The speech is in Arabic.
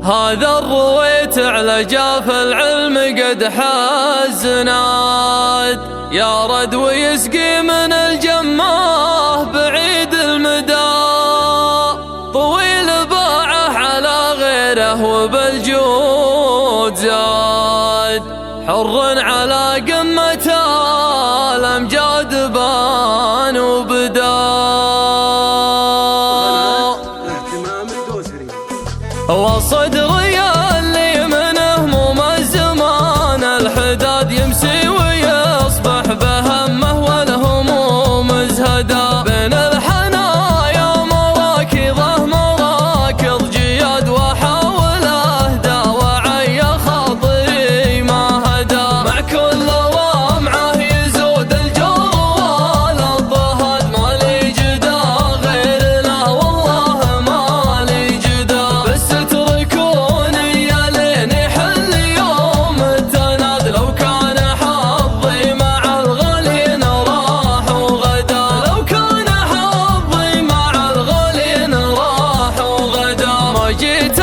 هذا الرويت على جاف العلم قد حزنات، يا رد ويسقي من الجماه بعيد المدى، طويل باعه على غيره وبالجود زاد، حر على قمة الأمجاد بان وبدا. وصدري اللي منه مو الزمان الحداد، يمسي ويصبح بهمه والهموم ازهدا، بين الحنايا مراكضه مراكض جياد، واحاول اهدى وعي خاطري ما هدى، مع كل رمعه يزود الجور والضهاد، مالي جدا غير لا والله مالي جدا، بس اتركوني يا لين يحل يوم التناد، لو كان حظي مع الغالين راح وغدا، لو كان حظي مع الغالين راح وغدا، ما جيت